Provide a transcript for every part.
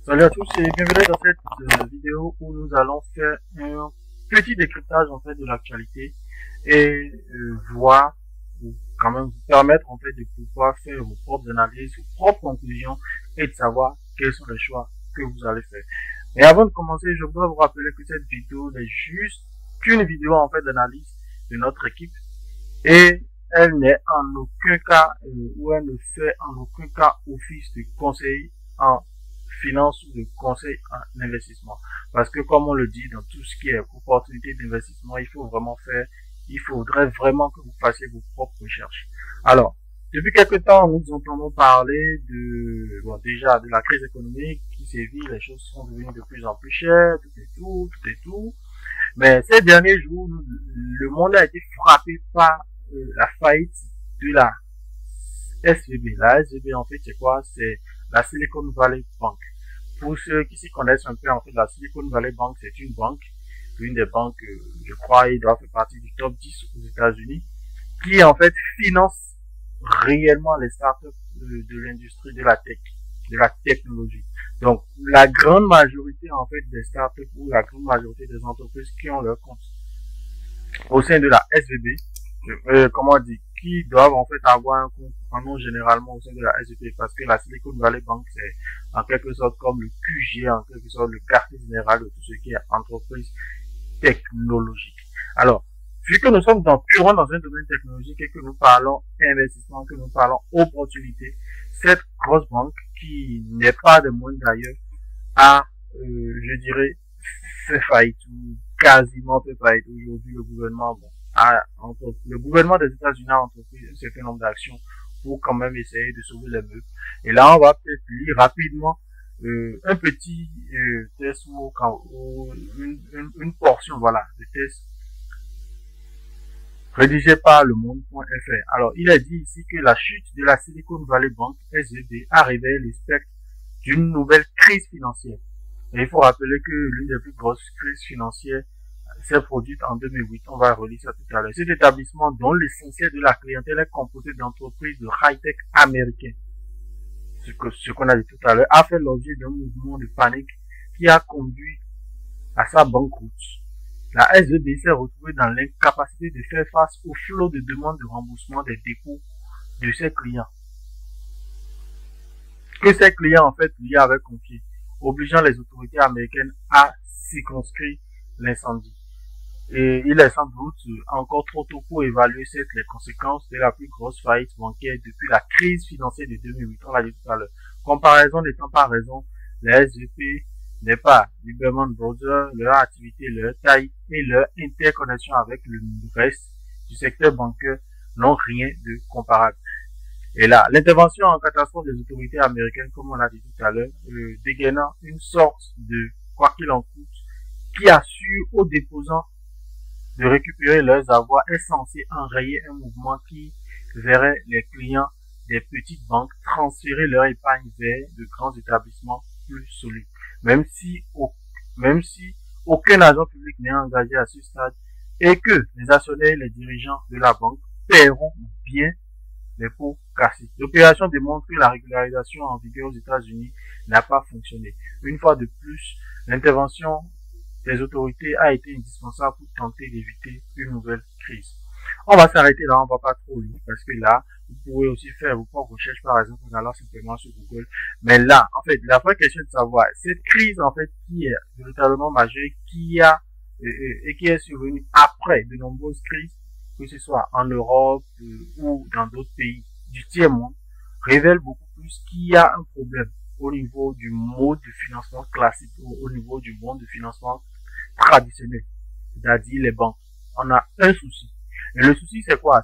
Salut à tous et bienvenue dans cette vidéo où nous allons faire un petit décryptage en fait de l'actualité et voir ou quand même vous permettre en fait de pouvoir faire vos propres analyses, vos propres conclusions et de savoir quels sont les choix que vous allez faire. Mais avant de commencer, je voudrais vous rappeler que cette vidéo n'est juste qu'une vidéo en fait d'analyse de notre équipe et elle n'est en aucun cas ou elle ne fait en aucun cas office de conseil en finance ou de conseil en investissement. Parce que comme on le dit dans tout ce qui est opportunité d'investissement, il faudrait vraiment que vous fassiez vos propres recherches. Alors, depuis quelque temps, nous entendons parler déjà de la crise économique qui sévit, les choses sont devenues de plus en plus chères, tout et tout. Mais ces derniers jours, le monde a été frappé par la faillite de la SVB. La SVB, en fait, c'est quoi? C'est la Silicon Valley Bank. Pour ceux qui s'y connaissent un peu, en fait, la Silicon Valley Bank, c'est une des banques, je crois, il doit faire partie du top 10 aux États-Unis, qui, en fait, finance réellement les startups de l'industrie de la tech, de la technologie. Donc, la grande majorité, en fait, des startups ou la grande majorité des entreprises qui ont leur compte au sein de la SVB, qui doivent en fait avoir un nom généralement au sein de la SVB, parce que la Silicon Valley Bank, c'est en quelque sorte comme le QG, en quelque sorte le quartier général de tout ce qui est entreprise technologique. Alors, vu que nous sommes purement dans un domaine technologique et que nous parlons investissement, que nous parlons opportunité, cette grosse banque, qui n'est pas de moindre d'ailleurs, a, je dirais, fait faillite ou quasiment fait faillite. Aujourd'hui, le gouvernement, le gouvernement des États-Unis a entrepris un certain nombre d'actions pour quand même essayer de sauver les meubles. Et là, on va peut-être lire rapidement un petit test ou une portion, voilà, de test rédigé par le monde.fr. Alors, il est dit ici que la chute de la Silicon Valley Bank, SVB, a révélé le spectre d'une nouvelle crise financière. Et il faut rappeler que l'une des plus grosses crises financières s'est produite en 2008. On va relire ça tout à l'heure. Cet établissement, dont l'essentiel de la clientèle est composé d'entreprises de high-tech américaines, ce qu'on a dit tout à l'heure, a fait l'objet d'un mouvement de panique qui a conduit à sa banqueroute. La SVB s'est retrouvée dans l'incapacité de faire face au flot de demandes de remboursement des dépôts de ses clients, que ces clients en fait lui avaient confié, obligeant les autorités américaines à circonscrire l'incendie. Et il est sans doute encore trop tôt pour évaluer les conséquences de la plus grosse faillite bancaire depuis la crise financière de 2008. On l'a dit tout à l'heure. Comparaison n'étant pas raison, la SVB n'est pas Lehman Brothers, leur activité, leur taille et leur interconnexion avec le reste du secteur bancaire n'ont rien de comparable. Et là, l'intervention en catastrophe des autorités américaines, comme on l'a dit tout à l'heure, dégainant une sorte de quoi qu'il en coûte, qui assure aux déposants de récupérer leurs avoirs, est censé enrayer un mouvement qui verrait les clients des petites banques transférer leur épargne vers de grands établissements plus solides. Même si aucun agent public n'est engagé à ce stade et que les actionnaires et les dirigeants de la banque paieront bien les pots cassés. L'opération démontre que la régularisation en vigueur aux États-Unis n'a pas fonctionné. Une fois de plus, l'intervention des autorités a été indispensable pour tenter d'éviter une nouvelle crise. On va s'arrêter là, on va pas trop lire, parce que là, vous pouvez aussi faire vos propres recherches, par exemple, en allant simplement sur Google. Mais là, en fait, la vraie question est de savoir, cette crise, en fait, qui est véritablement majeure, qui est survenue après de nombreuses crises, que ce soit en Europe ou dans d'autres pays du tiers-monde, révèle beaucoup plus qu'il y a un problème au niveau du mode de financement classique, au niveau du mode de financement traditionnel, c'est-à-dire les banques. On a un souci. Et le souci, c'est quoi?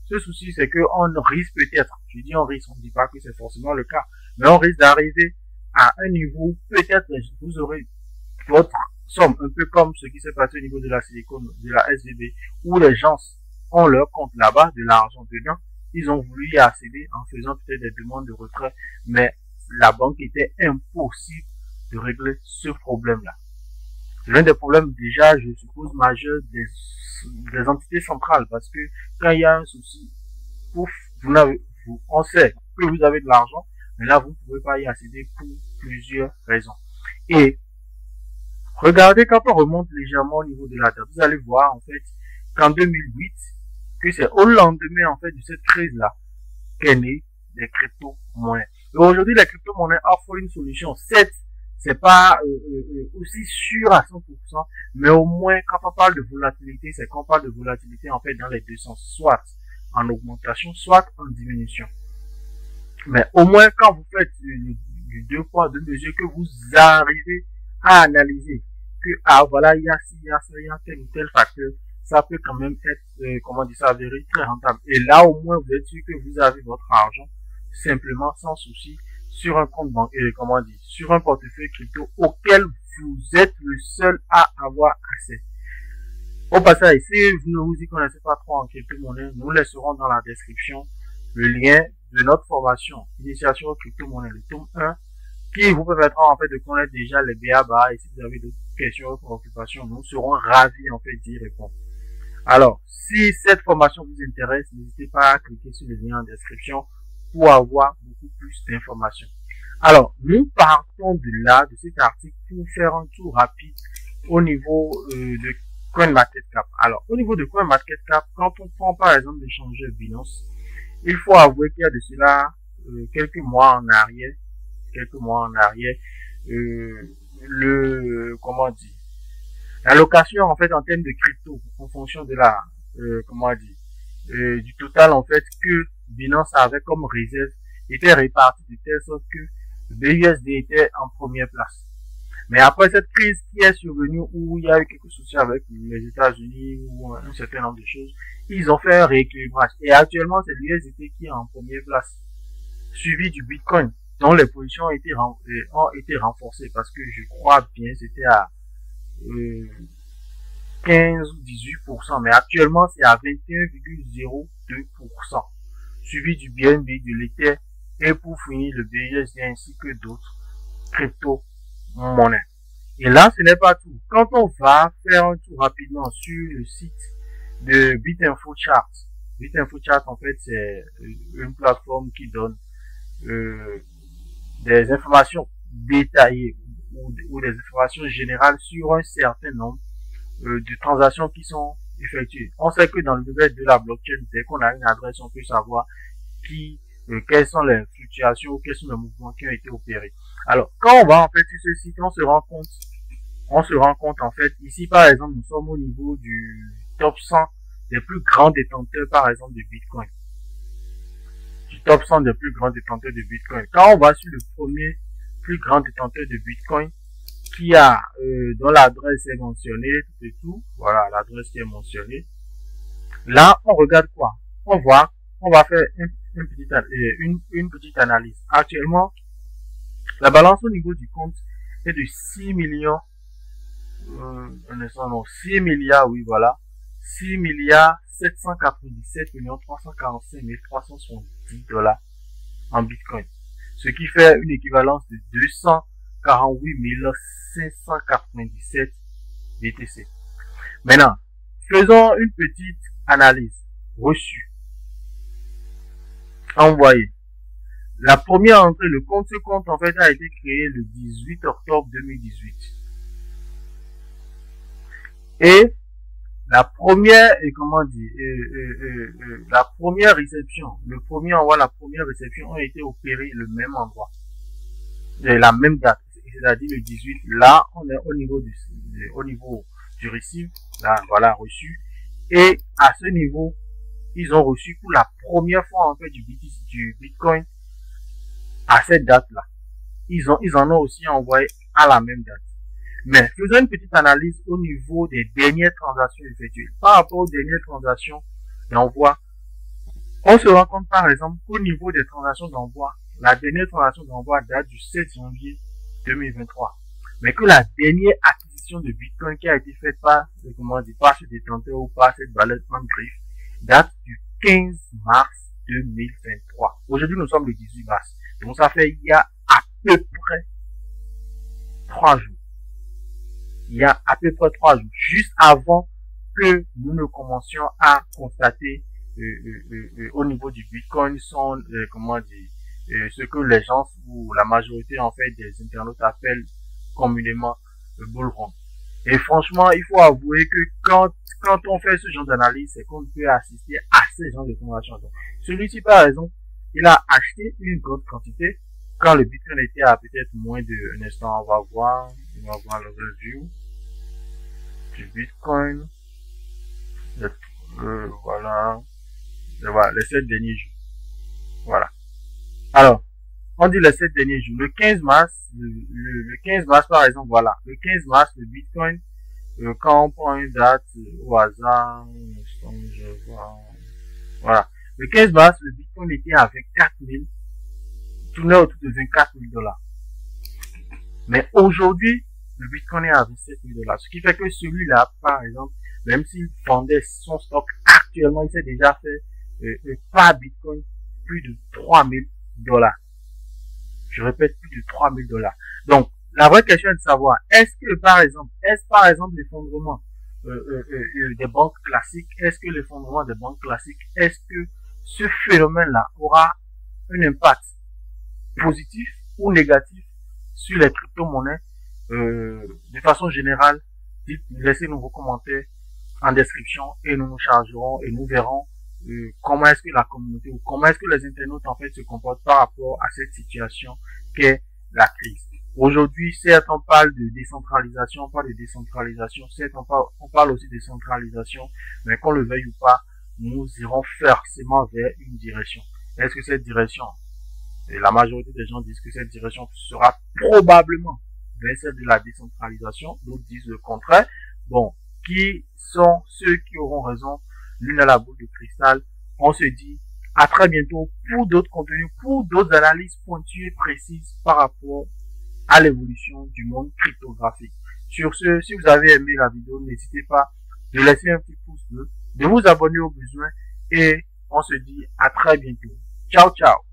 Ce souci, c'est que on risque peut-être, je dis on risque, on ne dit pas que c'est forcément le cas, mais on risque d'arriver à un niveau, peut-être, vous aurez votre somme, un peu comme ce qui s'est passé au niveau de la Silicon, de la SVB, où les gens ont leur compte là-bas, de l'argent dedans, ils ont voulu y accéder en faisant peut-être des demandes de retrait, mais la banque était impossible de régler ce problème-là. C'est l'un des problèmes déjà, je suppose, majeurs des entités centrales, parce que quand il y a un souci, pouf, on sait que vous avez de l'argent, mais là, vous ne pouvez pas y accéder pour plusieurs raisons. Et regardez, quand on remonte légèrement au niveau de la date, vous allez voir en fait qu'en 2008, que c'est au lendemain en fait de cette crise-là qu'est née les crypto-monnaies. Et aujourd'hui, les crypto-monnaies offrent une solution. Certes, c'est pas aussi sûr à 100%, mais au moins quand on parle de volatilité, c'est qu'on parle de volatilité en fait dans les deux sens, soit en augmentation, soit en diminution. Mais au moins quand vous faites du deux poids, deux mesures, que vous arrivez à analyser que voilà, il y a ci, il y a ça, il y a tel ou tel facteur, ça peut quand même être, comment dire, ça avéré très rentable. Et là, au moins, vous êtes sûr que vous avez votre argent simplement sans souci sur un compte bancaire, comment dire, sur un portefeuille crypto auquel vous êtes le seul à avoir accès. Au passage, si vous ne vous y connaissez pas trop en crypto-monnaie, nous laisserons dans la description le lien de notre formation Initiation aux crypto-monnaies, le tome 1, qui vous permettra en fait de connaître déjà les BABA, et si vous avez d'autres questions ou préoccupations, nous serons ravis en fait d'y répondre. Alors, si cette formation vous intéresse, n'hésitez pas à cliquer sur le lien en description pour avoir beaucoup plus d'informations. Alors, nous partons de là, de cet article, pour faire un tour rapide au niveau de CoinMarketCap. Alors, au niveau de CoinMarketCap, quand on prend par exemple l'échangeur Binance, il faut avouer qu'il y a de cela quelques mois en arrière, comment dire, l'allocation en fait en termes de crypto en fonction de la du total en fait que Binance avait comme réserve était réparti de telle sorte que BUSD était en première place. Mais après cette crise qui est survenue où il y a eu quelque chose avec les États-Unis ou un certain nombre de choses, ils ont fait un rééquilibrage. Et actuellement, c'est l'USDT qui est en première place, suivi du Bitcoin, dont les positions ont été renforcées parce que je crois bien c'était à 15 ou 18%, mais actuellement c'est à 21,02%, suivi du BNB, de l'Ether et pour finir le BUSD ainsi que d'autres crypto-monnaies. Et là, ce n'est pas tout. Quand on va faire un tour rapidement sur le site de BitInfoChart, BitInfoChart en fait c'est une plateforme qui donne des informations détaillées ou des informations générales sur un certain nombre de transactions qui sont effectuées. On sait que dans le domaine de la blockchain, dès qu'on a une adresse, on peut savoir quelles sont les fluctuations ou quels sont les mouvements qui ont été opérés. Alors, quand on va en fait sur ce site, on se rend compte en fait, ici par exemple, nous sommes au niveau du top 100 des plus grands détenteurs par exemple de Bitcoin. Du top 100 des plus grands détenteurs de Bitcoin. Quand on va sur le premier plus grand détenteur de Bitcoin, qui a dont l'adresse est mentionnée, tout et tout, voilà l'adresse qui est mentionnée. Là, on regarde quoi? On va faire une petite analyse. Actuellement, la balance au niveau du compte est de 6 millions, 6 milliards, oui voilà, 6 milliards 797 millions 345 370 $ en Bitcoin, ce qui fait une équivalence de 248 597 BTC. Maintenant, faisons une petite analyse. Reçu, envoyé. La première entrée, ce compte en fait a été créé le 18 octobre 2018. Et la première, la première réception, le premier envoi, la première réception ont été opérés le même endroit, la même date, c'est-à-dire le 18. Là, on est au niveau du receive, là, voilà, reçu. Et à ce niveau, ils ont reçu pour la première fois en fait du Bitcoin à cette date-là. Ils en ont aussi envoyé à la même date. Mais faisons une petite analyse au niveau des dernières transactions effectuées. Par rapport aux dernières transactions d'envoi, on se rend compte par exemple qu'au niveau des transactions d'envoi, la dernière transaction d'envoi date du 7 janvier 2023. Mais que la dernière acquisition de Bitcoin qui a été faite par ce détenteur ou par cette valeur en griffe date du 15 mars 2023. Aujourd'hui, nous sommes le 18 mars. Donc ça fait il y a à peu près 3 jours. Il y a à peu près 3 jours, juste avant que nous ne commencions à constater au niveau du Bitcoin ce que les gens ou la majorité en fait des internautes appellent communément le bull run. Et franchement, il faut avouer que quand on fait ce genre d'analyse, c'est qu'on peut assister à ces genres de transactions. Celui-ci, par exemple, il a acheté une grande quantité quand le Bitcoin était à peut-être moins de un instant. On va voir le review du Bitcoin. Voilà. Voilà, les 7 derniers jours. Voilà. Alors, on dit les 7 derniers jours. Le 15 mars, le 15 mars par exemple, voilà. Le 15 mars, le Bitcoin, quand on prend une date au hasard, je vois, voilà. Le 15 mars, le Bitcoin était à 24 000, tournait autour de 24 000 $. Mais aujourd'hui, le Bitcoin est à 27 000 $. Ce qui fait que celui-là, par exemple, même s'il vendait son stock actuellement, il s'est déjà fait par Bitcoin plus de 3 000 $. Je répète, plus de 3 000 $. Donc, la vraie question est de savoir, est-ce par exemple l'effondrement des banques classiques, est-ce que ce phénomène-là aura un impact positif ou négatif sur les crypto-monnaies de façon générale? Laissez-nous vos commentaires en description et nous nous chargerons et nous verrons comment est-ce que la communauté ou comment est-ce que les internautes en fait se comportent par rapport à cette situation qu'est la crise. Aujourd'hui, certes, on parle de décentralisation, certes, on parle aussi de centralisation, mais qu'on le veuille ou pas, nous irons forcément vers une direction. Est-ce que cette direction, et la majorité des gens disent que cette direction sera probablement vers celle de la décentralisation, d'autres disent le contraire. Bon, qui sont ceux qui auront raison? L'une à la boule de cristal. On se dit à très bientôt pour d'autres contenus, pour d'autres analyses pointues et précises par rapport à l'évolution du monde cryptographique. Sur ce, si vous avez aimé la vidéo, n'hésitez pas de laisser un petit pouce bleu, de vous abonner au besoin et on se dit à très bientôt. Ciao, ciao.